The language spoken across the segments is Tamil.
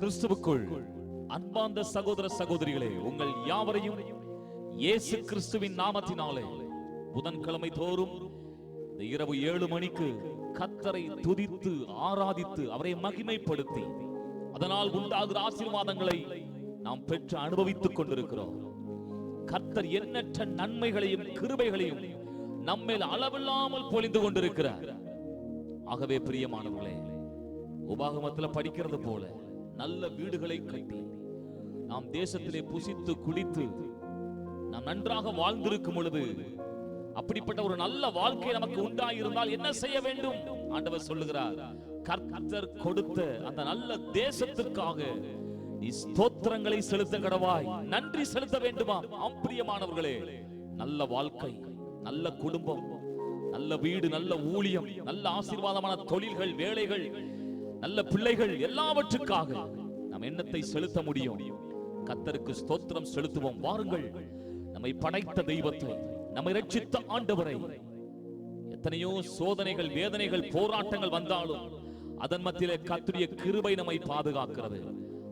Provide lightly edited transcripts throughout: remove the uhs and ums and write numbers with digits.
கிறிஸ்துவுக்குள் அன்பார்ந்த சகோதர சகோதரிகளே, உங்கள் யாவரையும் இயேசு கிறிஸ்துவின் நாமத்தினாலே புதன்கிழமை தோறும் இந்த இரவு 7 மணிக்கு கர்த்தரை துதித்து ஆராதித்து அவரை மகிமைப்படுத்தி அதனால் உண்டாகிற ஆசீர்வாதங்களை நாம் பெற்று அனுபவித்துக் கொண்டிருக்கிறோம். கர்த்தர் எண்ணற்ற நன்மைகளையும் கிருபைகளையும் நம்மேல் அளவில்லாமல் பொழிந்து கொண்டிருக்கிறார். ஆகவே பிரியமானவர்களே, உபாகமத்தில் படிக்கிறது போல நல்ல வீடுகளை கட்டி நாம் தேசத்திலே புசித்து குடித்து நாம் நன்றாக வாழ்ந்திருக்கும் பொழுது, அப்படிப்பட்ட ஒரு நல்ல வாழ்க்கை நமக்கு உண்டாயிருந்தால் என்ன செய்ய வேண்டும்? ஆண்டவர் சொல்லுகிறார், கர்த்தர் கொடுத்த அந்த நல்ல தேசத்துக்காக நீ ஸ்தோத்திரங்களை செலுத்த கடவாய், நன்றி செலுத்த வேண்டுமா? பிரியமானவர்களே, நல்ல வாழ்க்கை, நல்ல குடும்பம், நல்ல வீடு, நல்ல ஊழியம், நல்ல ஆசீர்வாதமான தொழில்கள், வேலைகள், நல்ல பிள்ளைகள், எல்லாவற்றுக்காக நாம் எண்ணத்தை செலுத்த முடியும். கர்த்தருக்கு ஸ்தோத்திரம் செலுத்துவோம். வாருங்கள், நம்மை படைத்த தெய்வத்தை, நம்மை ரட்சித்த ஆண்டவரை, எத்தனையோ சோதனைகள், வேதனைகள், போராட்டங்கள் வந்தாலும் அதன் மத்தியிலே கர்த்தருடைய கிருபை நம்மை பாதுகாக்கிறது.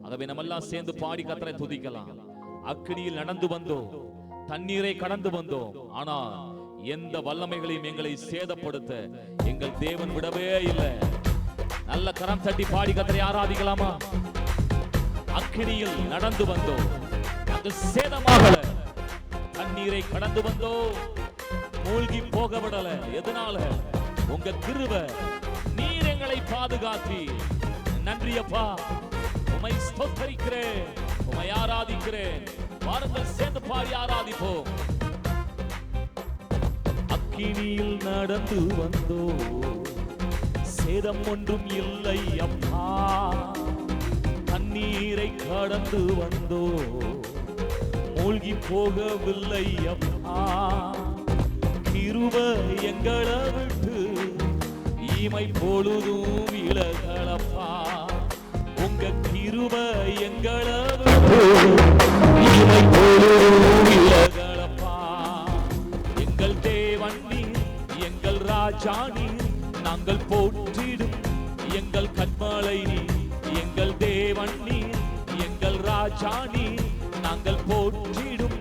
ஆகவே நம்ம எல்லாம் சேர்ந்து பாடி கர்த்தரை துதிக்கலாம். அக்கினியில் நடந்து வந்தோம், தண்ணீரை கடந்து வந்தோம், ஆனா எந்த வல்லமைகளையும் எங்களை சேதப்படுத்த எங்கள் தேவன் விடவே இல்லை. நல்ல கரம் தட்டி பாடி கர்த்தரை ஆராதிக்கலாமா? அக்கினியில் நடந்து வந்தோம், அங்கு சேதமாகல. தண்ணீரை கடந்து வந்தோம், மூழ்கி போக விடல. எதனால? உங்க கிருபை, நீர் எங்களை பாதுகாத்தி. நன்றியப்பா, உம்மை ஸ்தோத்திரிக்கிறேன், உம்மை ஆராதிக்கிறேன். வாருங்கள், சேர்ந்து பாடி ஆராதிப்போம். அக்கினியில் நடந்து வந்தோ, சேதம் ஒன்றும் இல்லை அப்பா. தண்ணீரை கடந்து வந்தோ, மூழ்கி போகவில்லை அப்பா. கிருபை எங்களை விட்டு இமை பொழுதும் விலகலப்பா. உங்க கிருபை எங்களை விட்டு இமை பொழுதும் விலகலப்பா. எங்கள் தேவன் நீர், எங்கள் ராஜா நீர், நாங்கள் போற்றிடும் எங்கள் கன்மலை நீர். எங்கள் தேவன் நீர், எங்கள் ராஜா நீர், நாங்கள் போற்றிடும்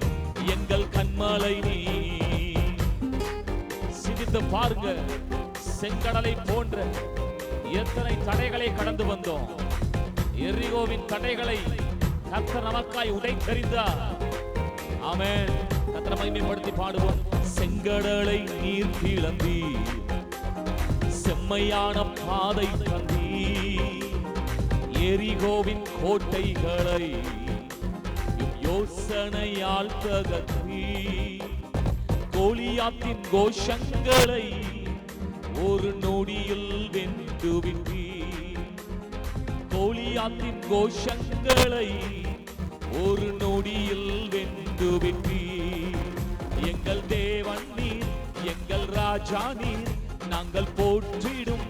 எங்கள் கன்மலை நீர். சிந்தித்து பாருங்க, செங்கடலை போன்ற எத்தனை தடைகளை கடந்து வந்தோம். எரிகோவின் தடைகளை கர்த்தர் நமக்காய் உடைத்தெறிந்தார். ஆமென். கர்த்தரை மகிமைப்படுத்தி பாடுவோம். செங்கடலை நீர் பிளந்தீர், செம்மையான பாதை தந்தீர். எரிகோவின் கோட்டைகளை யோசனையால் தகர்த்தீர். கோலியாத்தின் கோஷங்களை ஒரு நொடியில் வென்று விட்டீர். கோலியாத்தின் கோஷங்களை ஒரு நொடியில் வென்று விட்டீர். எங்கள் தேவன் நீர், எங்கள் ராஜா நீர், நாங்கள் போற்றிடும்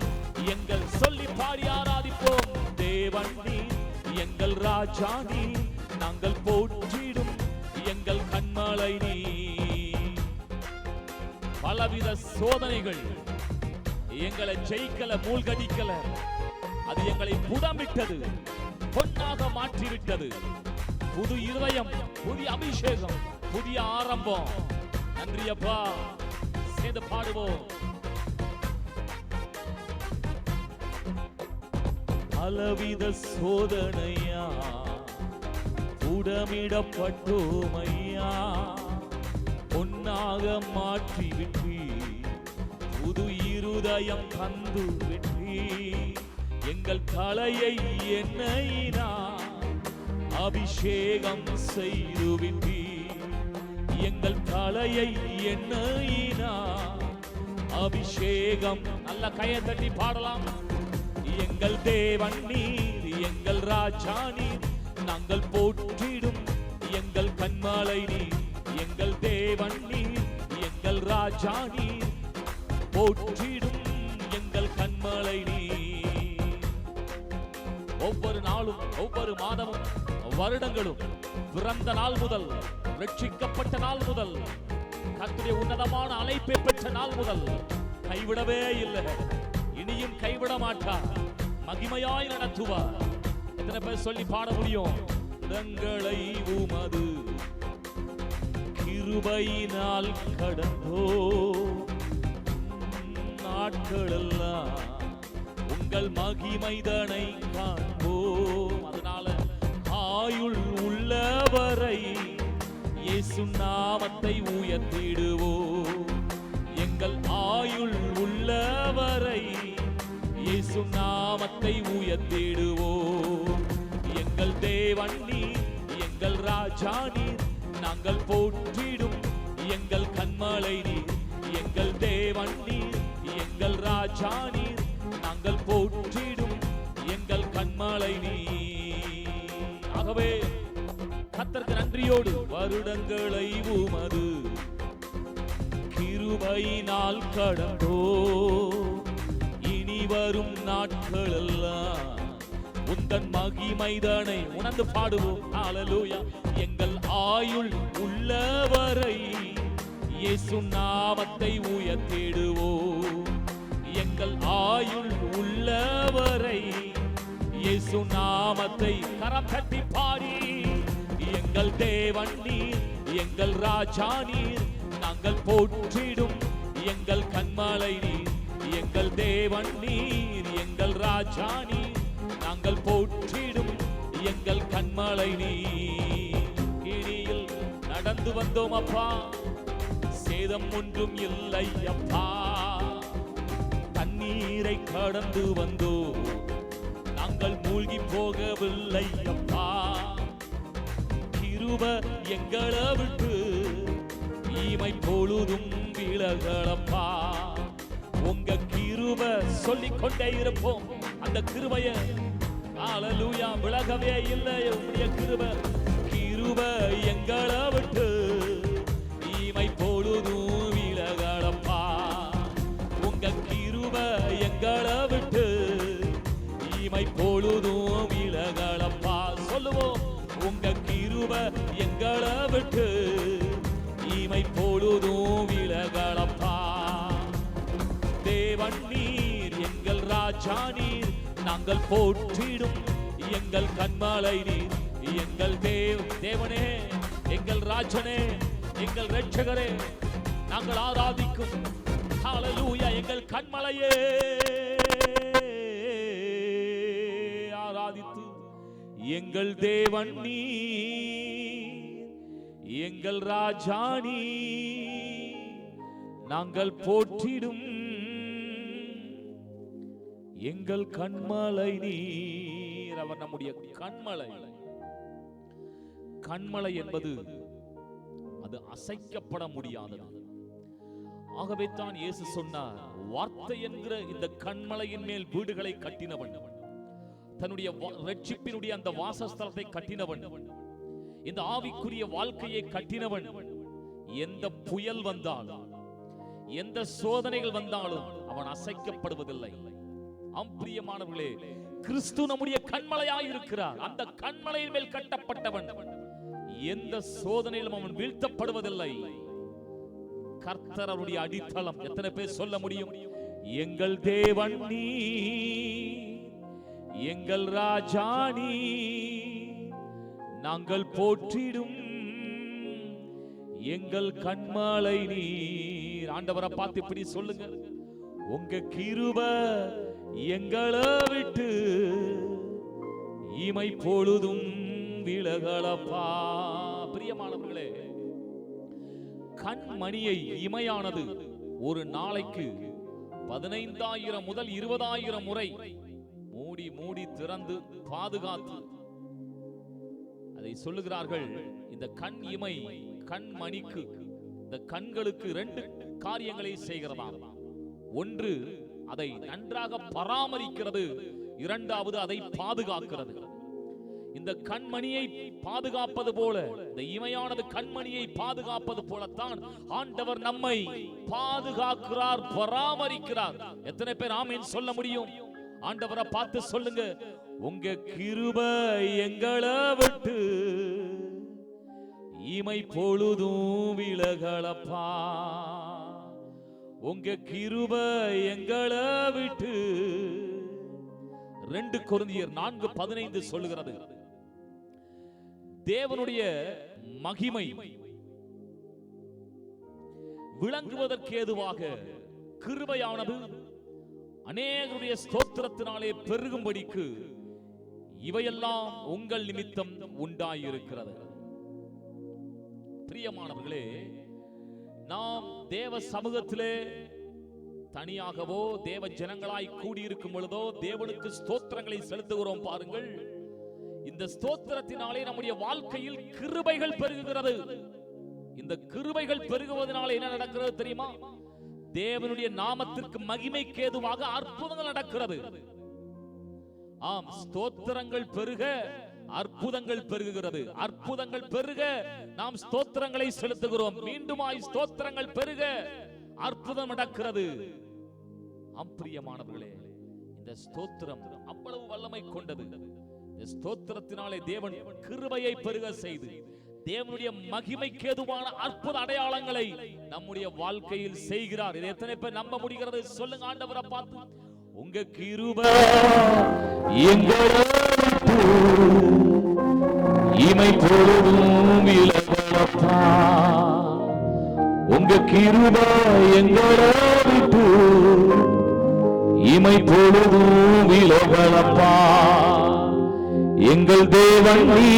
எங்கள் சொல்லி பாடி ஆராதிப்போம். தேவன் நீர், எங்கள் ராஜா நீர், நாங்கள் போற்றிடும் எங்கள் கன்மலை நீர். பலவித சோதனைகள் எங்களை ஜெயிக்கல, மூழ்கடிக்கல. அது எங்களை புடமிட்டது, பொன்னாக மாற்றிவிட்டது. புது இருதயம், புதிய அபிஷேகம், புதிய ஆரம்பம். நன்றியப்பா. சேர்ந்து பாடுவோம். பலவித சோதனையா புடமிடப்பட்டோமையா, பொன்னாக மாற்றி விட்டு புது இருதயம் தந்து விட்டு. எங்கள் தலையை எண்ணெயினா அபிஷேகம் செய்து விட்டு. எங்கள் தலையை எண்ணெயினா அபிஷேகம். நல்ல கையை தட்டி பாடலாம். எங்கள் தேவன் நீர், எங்கள் ராஜா நீர், நாங்கள் போற்றிடும் எங்கள் கன்மலை நீர். எங்கள் தேவன் நீர், எங்கள் ராஜா நீர், போற்றிடும் எங்கள் கன்மலை நீர். ஒவ்வொரு நாளும், ஒவ்வொரு மாதமும், வருடங்களும், பிறந்த நாள் முதல், ரட்சிக்கப்பட்ட நாள் முதல், கர்த்தருடைய உன்னதமான அழைப்பை பெற்ற நாள் முதல் கைவிடவே இல்லை, இனியும் கைவிட மாட்டார். மகிமையாய் நடத்துவார். எத்தனை பேர் சொல்லி பாட முடியும்? தங்களை உமது கிருபையினால் கடந்தோ நாட்களெல்லாம் உங்கள் மகிமைதனை காண்போம். அதனால ஆயுள் உள்ளவரை இயேசு நாமத்தை உயர்த்திடுவோம். எங்கள் ஆயுள் உள்ளவரை இயேசு நாமத்தை உயர்த்திடுவோம். எங்கள் தேவன் நீர், எங்கள் ராஜா நீர், நாங்கள் போற்றிடும் எங்கள் கண்மலை நீர். எங்கள் தேவன் நீர், எங்கள் ராஜா நீர், நாங்கள் போற்றிடும் எங்கள் கண்மலை நீர். ஆகவே கர்த்தருக்கு நன்றியோடு வருடங்களை உமது கிருபையினால் கடந்தோ இனி வரும் நாட்களெல்லாம் உந்தன் மகிமைதனை உணர்ந்து பாடுவோம். ஹல்லேலூயா. எங்கள் ஆயுள் உள்ளவரை இயேசு நாமத்தை உயர்த்திடுவோம். எங்கள் ஆயுள் உள்ளவரை இயேசு நாமத்தை கரம் தட்டி பாடி, எங்கள் தேவன் நீர், எங்கள் ராஜா நீர், நாங்கள் போற்றிடும் எங்கள் கண்மலை நீர். எங்கள் தேவன் நீர், எங்கள் ராஜா நீர், நாங்கள் போற்றிடும் எங்கள் கண்மலை நீர். கிரியில் நடந்து வந்தோம் அப்பா, சேதம் ஒன்றும் இல்லை அப்பா. தண்ணீரை கடந்து வந்தோம், நாங்கள் மூழ்கி போகவில்லை அப்பா. கிருபை எங்களை விட்டு இமை பொழுதும் விலகலப்பா. உங்க கிருபை சொல்லிக் கொண்டே இருப்போம். அந்த கிருபைய ஹல்லேலூயா விலகவே இல்லை. உம்முடைய கிருபை கிருபை எங்களை விட்டு இமை பொழுதும் விலகலப்பா. உங்க கிருபை எங்களை விட்டு இமை பொழுதும் விலகலப்பா. சொல்லுவோம், உங்க கிருபை எங்களை விட்டு இமை பொழுதும் விலகலப்பா. தேவன் நீர், எங்கள் ராஜா நீர், நாங்கள் போற்றிடும் எங்கள் கண்மலை நீர். எங்கள் தேவனே, எங்கள் ராஜனே, எங்கள் இரட்சகரே, நாங்கள் ஆராதிக்கும் ஹல்லேலூயா எங்கள் கண்மலையே. ஆராதித்து எங்கள் தேவன் நீர், எங்கள் ராஜா நீர், நாங்கள் போற்றிடும் எங்கள் கண்மலை நீர். அவர் நம்முடைய கண்மலை. கண்மலை என்பது அது அசைக்கப்பட முடியாதது. ஆகவே தான் இயேசு சொன்னார், வார்த்தை என்கிற இந்த கண்மலையின் மேல் வீடுகளை கட்டினவன், தன்னுடைய ரட்சிப்பினுடைய அந்த வாசஸ்தலத்தை கட்டினவன், இந்த ஆவிக்குரிய வாழ்க்கையை கட்டினவன், எந்த புயல் வந்தாலும் எந்த சோதனைகள் வந்தாலும் அவன் அசைக்கப்படுவதில்லை. பிரியமானவர்களே, கிறிஸ்து நம்முடைய கண்மலையாய் இருக்கிறார். அந்த கண்மலையின் மேல் கட்டப்பட்டவன் எந்த சோதனையிலும் அவன் வீழ்த்தப்படுவதில்லை. கர்த்தர் அவருடைய அடித்தளம். எத்தனை பேர் சொல்ல முடியும்? எங்கள் தேவன் நீர், எங்கள் ராஜா நீர், நாங்கள் போற்றிடும் எங்கள் கண்மலை நீர். ஆண்டவரை பார்த்து இப்படி சொல்லுங்க, உங்க கிருபை எங்களை விட்டு இமை பொழுதும் விலகலப்பா. பிரியமானவர்களே, கண்மணியை இமையானது ஒரு நாளைக்கு 15,000 முதல் 20,000 முறை மூடி மூடி திறந்து பாதுகாத்து அதை சொல்லுகிறார்கள். இந்த கண் இமை கண்மணிக்கு, இந்த கண்களுக்கு 2 காரியங்களை செய்கிறதா. ஒன்று, அதை நன்றாக பராமரிக்கிறது. இரண்டாவது, அதை பாதுகாக்கிறது. இந்த கண்மணியை பாதுகாப்பது போல, இந்த இமையானது கண்மணியை பாதுகாப்பது போலத்தான் ஆண்டவர் நம்மை பாதுகாக்கிறார், பராமரிக்கிறார். எத்தனை பேர் ஆமென் சொல்ல முடியும்? ஆண்டவரை பார்த்து சொல்லுங்க, உங்க கிருபை எங்களை விட்டு இமை பொழுதும் விலகலப்பா. உங்க கிருபை எங்களை விட்டு 2 கொரிந்தியர் 4:15 சொல்லுகிறது, தேவனுடைய மகிமை விளங்குவதற்கு ஏதுவாக கிருபையானது அநேகருடைய ஸ்தோத்திரத்தினாலே பெருகும்படிக்கு இவையெல்லாம் உங்கள் நிமித்தம் உண்டாயிருக்கிறது. பிரியமானவர்களே, நாம் தேவ சமூகத்திலே தனியாகவோ தேவ ஜனங்களாய் கூடியிருக்கும் பொழுதோ தேவனுக்கு ஸ்தோத்திரங்களை செலுத்துகிறோம். பாருங்கள், இந்த ஸ்தோத்திரத்தினாலே நம்முடைய வாழ்க்கையில் கிருபைகள் பெருகுகிறது. இந்த கிருபைகள் பெருகுவதனால என்ன நடக்கிறது தெரியுமா? தேவனுடைய நாமத்திற்கு மகிமைக்கு ஏதுவாக அற்புதங்கள் நடக்கிறது. ஆம், ஸ்தோத்திரங்கள் பெருக அற்புதங்கள் பெருகுகிறது. அற்புதங்கள் பெருக நாம் ஸ்தோத்திரங்களை செலுத்துகிறோம். மீண்டுமாய் ஸ்தோத்திரங்கள் பெருக அற்புதம் நடக்கிறது. பிரியமானவர்களே, இந்த ஸ்தோத்திரம் அவ்வளவு வல்லமை கொண்டது. இந்த ஸ்தோத்திரத்தினாலே தேவன் கிருபையை பெருக செய்து தேவனுடைய மகிமைக்கு ஏதுவான அற்புத அடையாளங்களை நம்முடைய வாழ்க்கையில் செய்கிறார். இதை எத்தனை பேர் நம்ப முடிகிறது? சொல்லுங்க ஆண்டவரை பார்த்து, உங்க கிருபை எங்களோடு இமை பொழுதும் விலகலப்பா, உங்க கிருபை எங்களோடு இமை பொழுதும் விலகலப்பா. எங்கள் தேவன் நீ,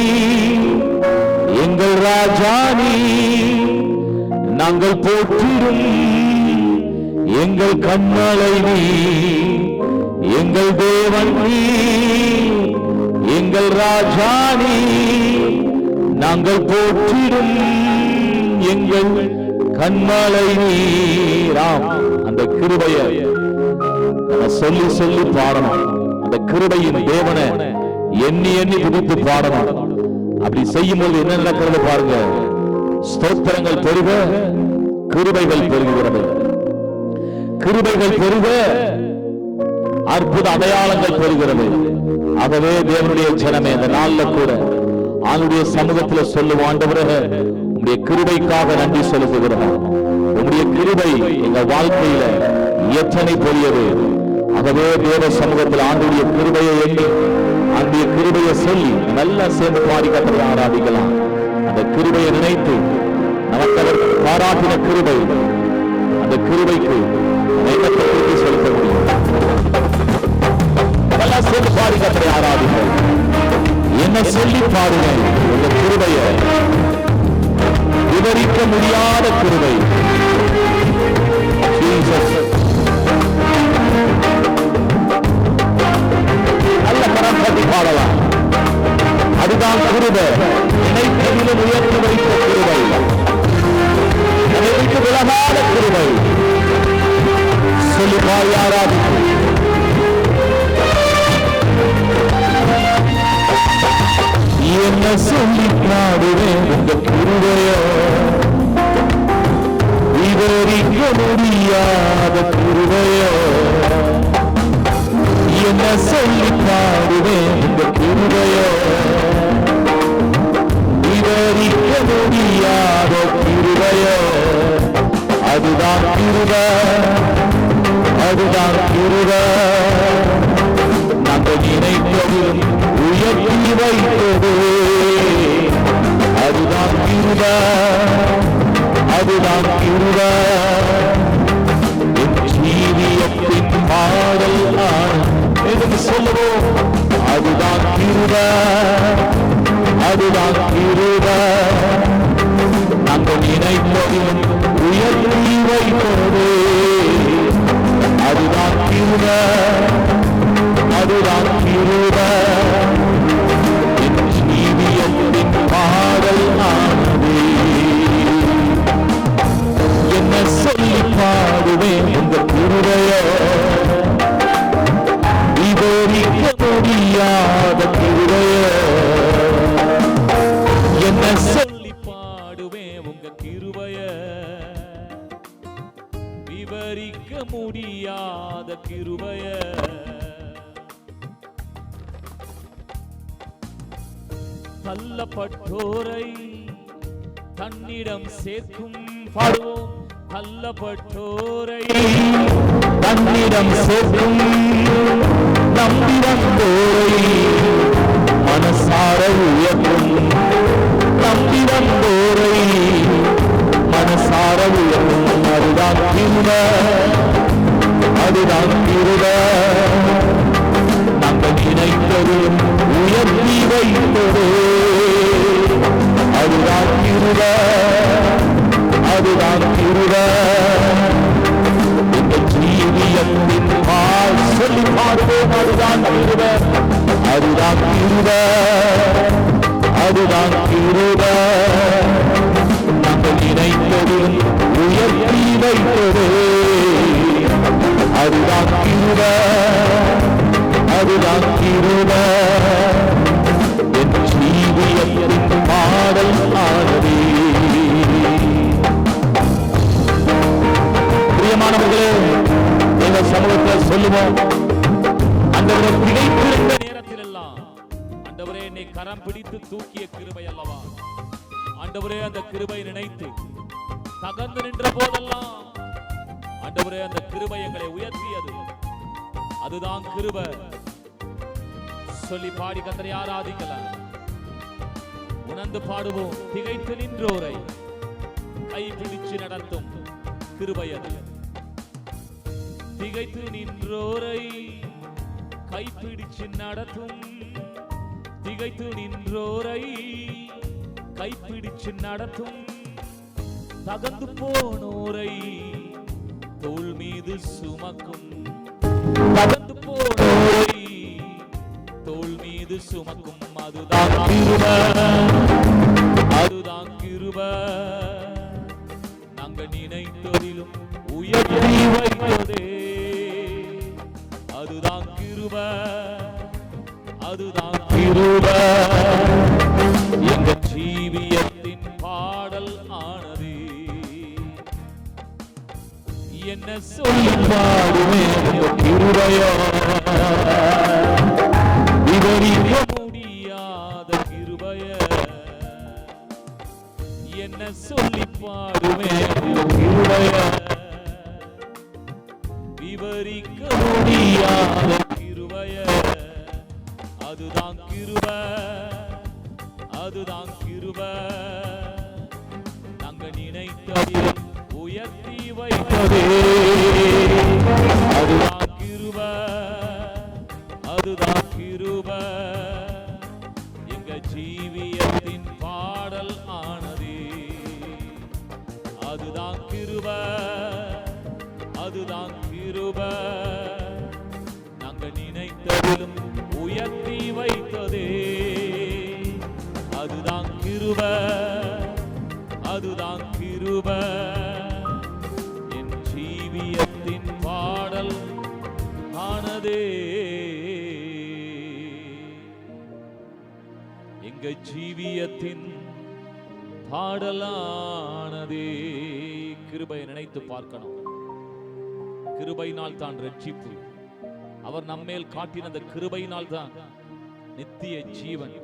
எங்கள் ராஜா நீ, நாங்கள் போற்றிடும் எங்கள் கண்மலை நீ. எங்கள் தேவன் நீ, எங்கள் ராஜா நீ, நாங்கள் போற்றிடும் எங்கள் கண்மலை நீராம். அந்த கிருபையை நம்ம சொல்லி சொல்லி பாடணும். அந்த கிருபையின் தேவனை எண்ணி எண்ணி துதித்து பாடணும். அப்படி செய்யும் போது என்ன நடக்கிறது பாருங்க, ஸ்தோத்திரங்கள் பெருக கிருபைகள் பெருகுகிறது. கிருபைகள் பெருக அற்புத அடையாளங்கள் பெறுகிறது. ஆகவே தேவனுடைய ஜனமே, இந்த நாள்ல கூட ஆளுடைய சமூகத்தில் சொல்லும், ஆண்டவரே உம்முடைய கிருபைக்காக நன்றி செலுத்துகிறோம். உம்முடைய கிருபை எங்க வாழ்க்கையில எத்தனை பெரியது. ஆகவே தேவ சமூகத்தில் ஆண்டுடைய கிருபையை எண்ணி அந்த கிருபையை சொல்லி நல்லா சேர்ந்து பாடி கர்த்தரை ஆராதிக்கலாம். அந்த கிருபையை நினைத்து நமக்கு அவர் பாராட்டின கிருபை, அந்த கிருபைக்கு நன்றி செலுத்த முடியும். நல்லா சேர்ந்து பாடி கர்த்தரை ஆராதிங்கள். என்ன சொல்லி பாருங்க, இந்த கிருபையை விவரிக்க முடியாத கிருபை. நல்ல கரம் கட்டி பாடலாம். அதுதான் கிருபை. நினைத்ததிலும் உயர்த்தி வைத்த கிருபை, நினைவுக்கு விலகாத கிருபை. சொல்லி பாடி ஆராதிக்கும். என்ன சொல்லி பாடுவேன் இந்த கிருபையோ, விவரிக்க முடியாத கிருபையோ. என்ன சொல்லி பாடுவேன் இந்த கிருபையோ, விவரிக்க முடியாத கிருபையோ. அதுதான் கிருபை, அதுதான் கிருபை. நாங்கள் நினைத்ததிலும் உயர்த்தி வைத்தது. அதுதான் கிருபை, அதுதான் கிருபை. ஜீவியத்தின் பாடல் என்று சொல்லுவோம். அதுதான் கிருபை, அதுதான் கிருபை. நாங்கள் நினைத்ததிலும் உயர்த்தி வைத்தது. அதுதான் கிருபை, அதுதான் கிருபை. ஜீவியத்தின் பாடல் ஆனது. என்ன சொல்லி பாடுவேன் இந்த கிருபையோ, விவரிக்க முடியாத கிருபையோ. என்ன சொல்லி பாடுவேன் உங்க கிருபைய, விவரிக்க முடியாத கிருபைய. தள்ளப்பட்டோரை தன்னிடம் சேர்க்கும் பாடுவோம். தள்ளப்பட்டோரை தன்னிடம் சேர்க்கும் நம்பினந்தோரை மனசார உயர்த்தும், நம்பினந்தோரை மனசார உயர்த்தும். அதுதான் கிருபை, அதுதான் கிருபை. நாங்கள் நினைத்தது உயர்த்தி வைத்தது, அதுதான் கிருபை, அதுதான் கிருபை. இந்த ஜீவியத்தின் பால் சொல்லி பாடுவோம். அதுதான் கிருபை, அதுதான் கிருபை, அதுதான் கிருபை. நாங்கள் நினைத்தது உயர்த்தி வைத்தது, அதுதான் கிருபை, அதுதான் கிருபை. என் ஜீவியத்தின் பாடல் ஆனதே. பிரியமானவர்களே, எங்க சமூகத்தில் சொல்லுவோம், ஆண்டவரே திகைத்திருந்த நேரத்தில் எல்லாம் ஆண்டவரே என்னை கரம் பிடித்து தூக்கிய கிருபை அல்லவா. ஆண்டவரே அந்த கிருபை நினைத்து தகர்ந்து நின்ற போதெல்லாம் ஆண்டவரே அந்த கிருபை எங்களை உயர்த்தியது, அதுதான் கிருபை. சொல்லி பாடி கர்த்தரை ஆராதிக்கலாம். உணர்ந்து பாடுவோம். திகைத்து நின்றோரை கைப்பிடிச்சு நடத்தும் கிருபை அது. திகைத்து நின்றோரை கைப்பிடிச்சு நடத்தும், திகைத்து நின்றோரை கைப்பிடிச்சு நடத்தும். தகர்ந்து போனோரை தோள் மீது சுமக்கும், தகர்ந்து போனோரை தோள் மீது சுமக்கும். அதுதான் கிருபை, அதுதான் கிருபை. நாங்கள் நினைத்ததிலும் உயர்த்தி வைத்ததே, அதுதான் கிருபை, அதுதான் கிருபை. எங்க ஜீவியத்தின் பாடல் ஆனது. என்ன சொல்லி பாடுவேன் கிருபையோ, விவரிக்க முடியாத கிருபைய. என்ன சொல்லி பாடுவேன் கிருபைய, விவரிக்க முடியாத கிருபைய. அதுதான் கிருபை, அதுதான் கிருபை. நாங்கள் நினைத்ததில் உயர்த்தி வைத்ததே, அதுதான் கிருபை, அதுதான் கிருபை. எங்க ஜீவியத்தின் பாடல் ஆனதே, அதுதான் கிருபை, அதுதான் கிருபை. நாங்கள் நினைத்ததிலும் உயர்த்தி வைத்ததே, அதுதான் கிருபை, அதுதான் கிருபை. என் ஜீவியத்தின் பாடல் ஆனதே, எங்க ஜீவியத்தின் பாடலானதே. கிருபையை நினைத்து பார்க்கணும். கிருபையினால் தான் ரட்சிப்பு. அவர் நம்மேல் காட்டின அந்த கிருபையினால் தான் நித்திய ஜீவன்.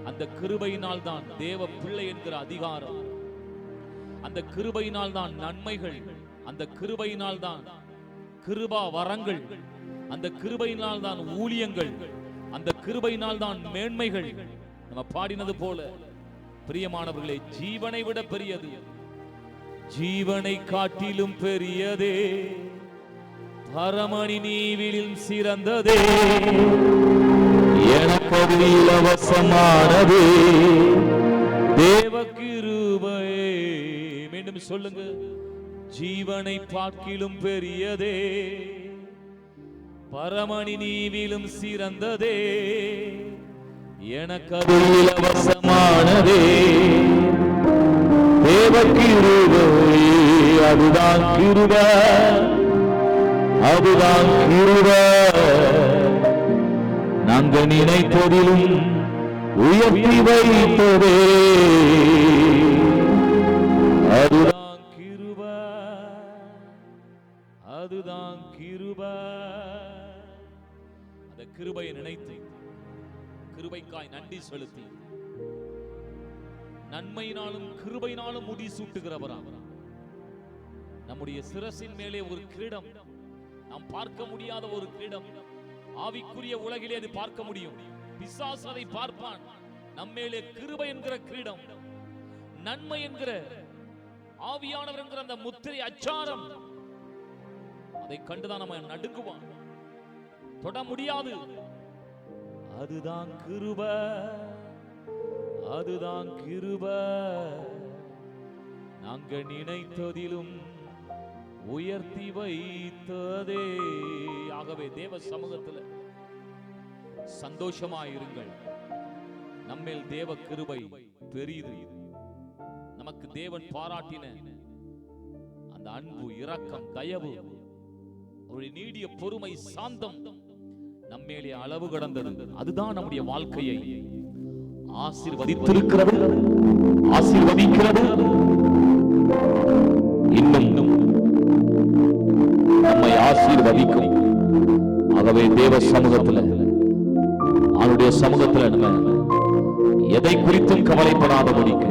அந்த கிருபையினால் தான் தேவ பிள்ளை என்கிற அதிகாரம். அந்த கிருபையினால் தான் நன்மைகள். அந்த கிருபையினால் தான் கிருபா வரங்கள். அந்த கிருபையினால் தான் ஊழியங்கள். அந்த கிருபையினால் தான் மேன்மைகள். நம்ம பாடினது போல பிரியமானவர்களே, ஜீவனை விட பெரியது, ஜீவனை காட்டிலும் பெரியதே, பரமணி நீவிலும் சிறந்ததே, எனக்கு இலவசமானதே தேவ கிருபையே. மீண்டும் சொல்லுங்க. ஜீவனை பார்க்கிலும் பெரியதே, பரமணி நீவிலும் சிறந்ததே, எனக்கு அது இலவசமானதே தேவ கிருபையே. அதுதான் கிருபை, அதுதான் கிருபை. நாங்கள் நினைத்ததிலும் உயர்த்தி வைத்ததே, அதுதான் கிருபை, அதுதான் கிருபை. அந்த கிருபையை நினைத்து கிருபைக்காய் நன்றி செலுத்தி நன்மையினாலும் கிருபையினாலும் முடி சூட்டுகிறவரா. நம்முடைய சிரசின் மேலே ஒரு கிரீடம், நாம் பார்க்க முடியாத ஒரு கிரீடம், ஆவிக்குரிய உலகிலே அது பார்க்க முடியும். பிசாசு அதை பார்ப்பான். நம்மேலே கிருபை என்கிற கிரீடம், நன்மை என்கிற ஆவியானவர் என்கிற அந்த முத்திரை அச்சாரம், அதை கண்டுதான் நம்ம நடுங்குவான். தொட முடியாது. அதுதான் கிருபை, அதுதான் கிருபை, நாங்க நினைத்ததிலும் உயர்த்தி வைத்ததே. ஆகவே தேவ சமூகத்தில் சந்தோஷமாயிருங்கள். நம்மேல் தேவ கிருபை பெரிது. நமக்கு தேவன் பாராட்டின அந்த அன்பு, இரக்கம், தயவு, அவருடைய நீடிய பொறுமை, சாந்தம் நம்மேலே அளவு கடந்தது. அதுதான் நம்முடைய வாழ்க்கையை ஆசீர்வதித்திருக்கிறது, ஆசீர்வதிக்கிறது. இன்னும் நம்மை ஆசீர்வதிக்கும். ஆகவே தேவ சமூகத்தில், அவருடைய சமூகத்தில் நம்ம எதை குறித்தும் கவலைப்படாதபடிக்கு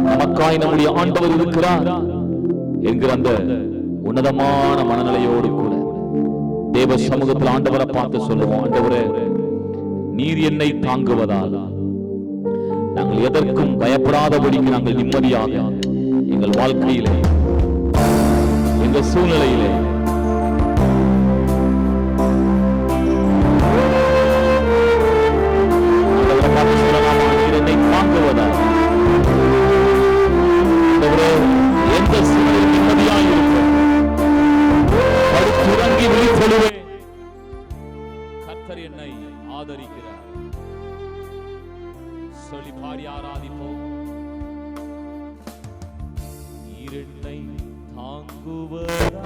நமக்காய் நம்முடைய ஆண்டவர் இருக்கிறார் என்கிற அந்த உன்னதமான மனநிலையோடு கூட தேவ சமூகத்தில் ஆண்டவரை பார்த்து சொல்லுவோம், ஆண்டவரே, நீர் என்னை தாங்குவதால் நாங்கள் எதற்கும் பயப்படாதபடிக்கு நாங்கள் நிம்மதியாக எங்கள் வாழ்க்கையிலே, எங்கள் சூழ்நிலையிலே எந்த சூழ்நிலையில் நிம்மதியாக இருக்கும். படுத்துறங்கி விழித்தெழுவேன். கர்த்தர் என்னை ஆதரிக்கிறார். சொல்லி பாடி ஆராதிப்போம். நீர் என்னை தாங்குவதா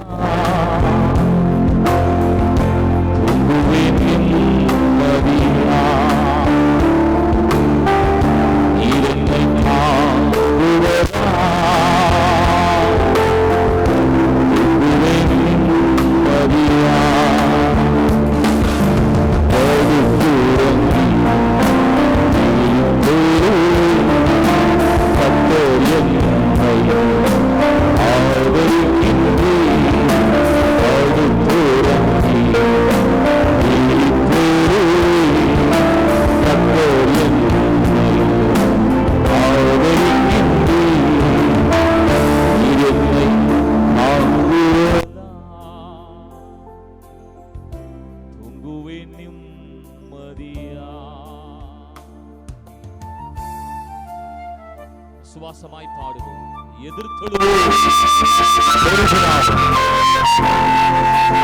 சுவாசமாய் பாடுவோம். எதிர்த்தொழுவோம்.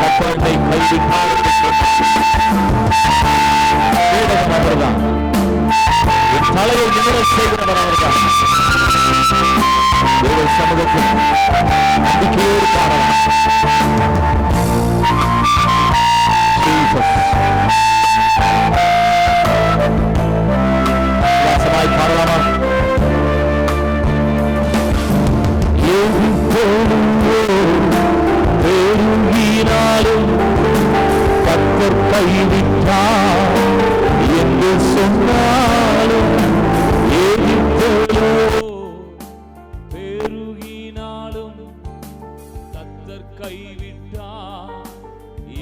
கர்த்தரை கைவிட்டார். அவர்தான் என் தலையை நிமிரச் செய்கிறவர். அவர்தான் தேவ சமூகத்தில் நம்பிக்கையோடு பாடலாம். சுவாசமாய் பாடலாமா? பெருகினாலும் கர்த்தர் கைவிட்டார் என்று சொன்னாலும், பெருகினாலும் கர்த்தர் கைவிட்டார்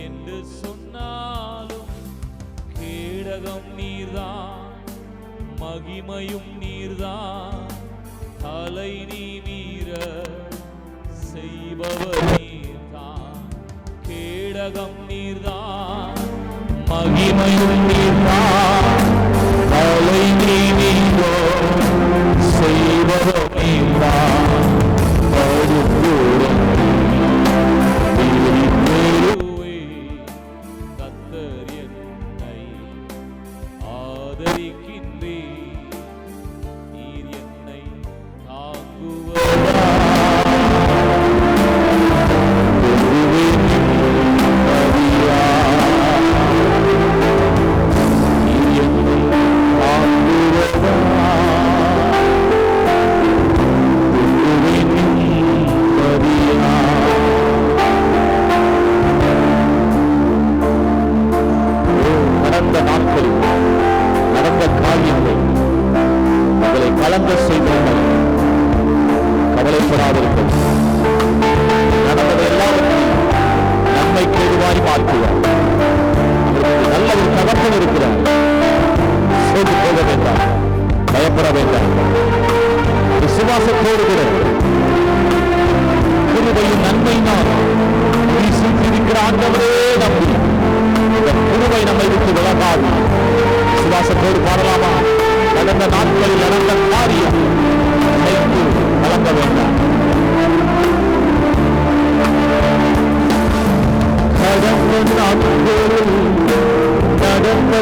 என்று சொன்னாலும், கேடகம் நீர்தான், மகிமையும் நீர்தான், தலை நீர செய்பவர் நீர்தான். கேடகம் நீர்தான், மகிமையும் நீர்தான், தலை நீர செய்பவர் நீர்தான். கர்த்தர் என்னை ஆதரிக்கின்றீர். நீர் என்னை தாங்குவதா கலங்க செய்தவர்கள் கவலைப்படாதிருக்கும். நடந்தது எல்லாவற்றையும் நன்மைக்கு ஏதுவாய் மாற்றுவார்.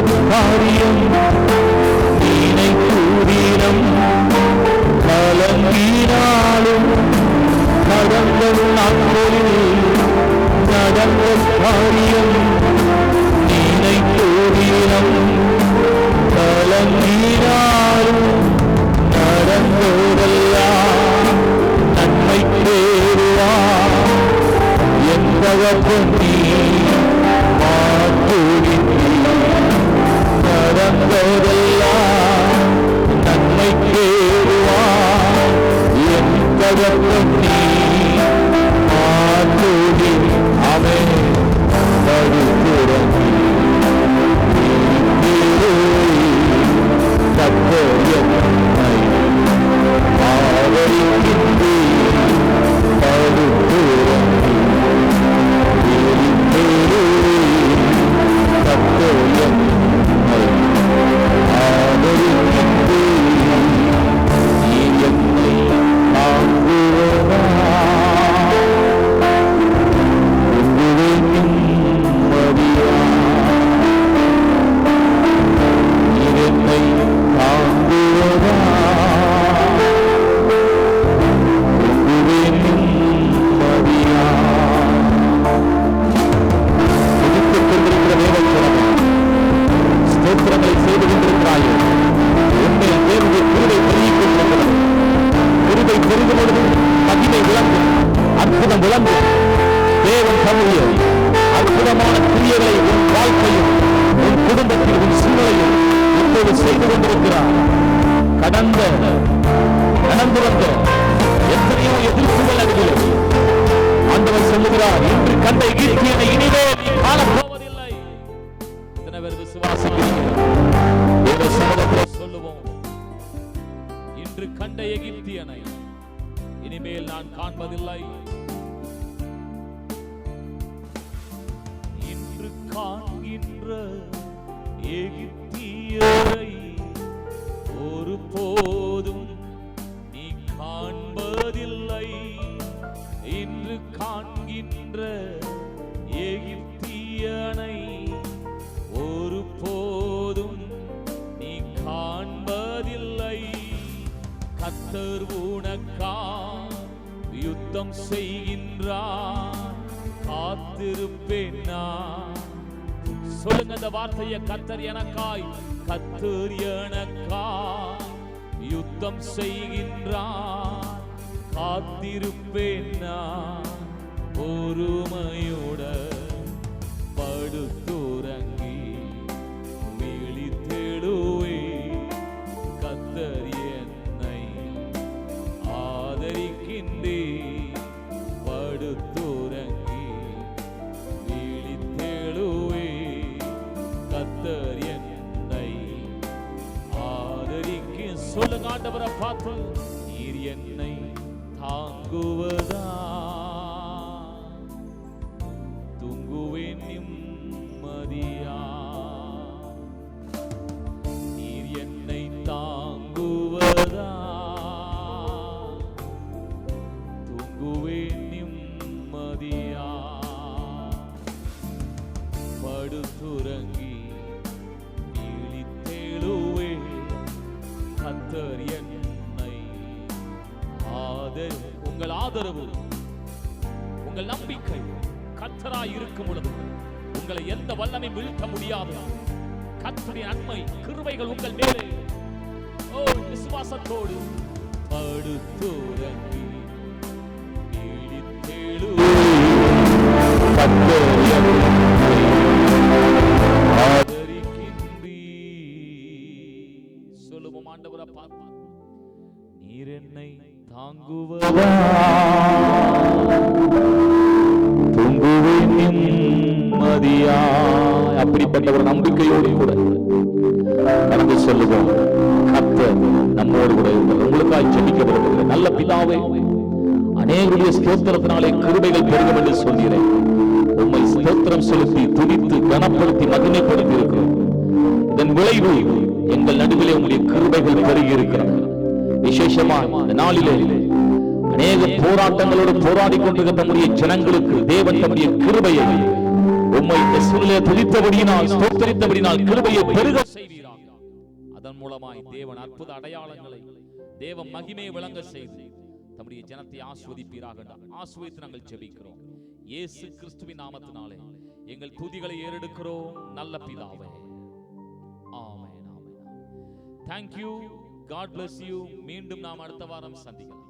காரியம் நீனை கூறினம் கலங்கினாலும் நடந்த நாட்களில் நடந்த காரியம் நீனை கூறினம் கலங்கினாலும் நடந்ததெல்லாம் நன்மை தேடுவார் என்பவன் நீ நடந்ததெல்லாம் நன்மை தேடுவார் என்பவன் நீ மாற்றூடி அவன் படுத்துறங்கி கத்தரியனை ஆதரிக்கின்றே படுத்துறங்கி கத்தரியனை ஆதரிக்கின்றே நீ என்னை தாங்குவதா அற்புதமான கிரியைகளை உன் வாழ்க்கையும் உன் குடும்பத்தில் உன் சூழலையும் இப்போது செய்து கொண்டிருக்கிறார். கடந்து வந்த எத்தனையோ எதிர்ப்புகள் அருகிலே ஆண்டவர் சொல்லுகிறார், இன்று கண்ட எகிப்தியனை இனிமே காணப்போவதில்லை. எத்தனை பேர் விசுவாசிக்கிறீர்கள்? சொல்லுவோம், இன்று கண்ட எகிப்தியனை இனிமேல் நான் காண்பதில்லை. இன்று காண்கின்ற எகிப்தியரை ஒரு போதும் நீ காண்பதில்லை. இன்று காண்கின்ற எகிப்தியனை ஒரு போதும் நீ காண்பதில்லை. கர்த்தர் உனக்காய் யுத்தம் செய்கின்றார், காத்திருப்பேன் நான். சொல்லுங்க அந்த வார்த்தையை, கர்த்தர் எனக்காய் யுத்தம் செய்கின்றார், காத்திருப்பேன் நான். பொறுமையோட படுத்துறங்கி விழித்தெழுவே, கர்த்தர் என்னை ஆதரிக்கின்றே. படுத்துறங்கி விழித்தெழுவே, கர்த்தர் என்னை ஆதரிக்க. சொல்லுங்க ஆண்டவரை பார்த்து, நீர் என்னை தாங்குவதா, தூங்குவேன் நிம்மதியா. நீர் என்னை தாங்குவதா, தூங்குவேன் நிம்மதியா. படுத்துறங்கி விழித்தெழுவே, கர்த்தர் என்னை ஆதரி. உங்கள் ஆதரவு, உங்கள் நம்பிக்கை கர்த்தராய் இருக்கும் பொழுது உங்களை எந்த வல்லமை வீழ்த்த முடியாது. கர்த்தருடைய நன்மை கிருபைகள் உங்கள் மேலே. ஓ, விசுவாசத்தோடு படுத்துறங்கி விழித்தெழுவே, கர்த்தர் என்னை ஆதரிக்கின்றீ. சொல்லுவோம் ஆண்டவரை பார்த்து, நீர் என்னை தாங்குவதா, தூங்குவேன் நிம்மதியா. அப்படிப்பட்ட ஒரு நம்பிக்கையோடு கூட கடந்து சொல்லுவோம், கர்த்தர் நம்மோடு கூட இருக்கிறார். உங்களுக்காக ஜெபிக்கப்படுகிறது. நல்ல பிதாவே, அநேகருடைய ஸ்தோத்திரத்தினாலே கிருபைகள் பெருகும் என்று சொன்னீரேன். உம்மை ஸ்தோத்திரம் செலுத்தி துதித்து கனப்படுத்தி மகிமைப்படுத்தி இருக்கிறோம். இதன் விளைவு எங்கள் நடுவிலே உங்களுடைய கிருபைகள் பெருகி இருக்கிறது. விசேஷமா இந்த நாளிலே அநேக போராட்டங்களோடு போராடி கொண்டிருக்கிற நம்முடைய ஜனங்களுக்கு தேவன் தம்முடைய கிருபையை உம்மை இந்த சூழலை துதித்தபடியினால் ஸ்தோத்திரித்தபடியினால் கிருபையை பெருக செய்வீராக. அதன் மூலமாய் தேவன் அற்புத அடையாளங்களை தேவ மகிமையை விளங்க செய்து தம்முடைய ஜனத்தை ஆஸ்வதிப்பீராக. ஆஸ்வதித்து நாங்கள் ஜெபிக்கிறோம் இயேசு கிறிஸ்துவின் நாமத்தினாலே. எங்கள் துதிகளை ஏறெடுக்கிறோம் நல்ல பிதாவே. ஆமென், ஆமென். Thank you. God bless you. மீண்டும் நாம் அடுத்த வாரம் சந்திக்கலாம்.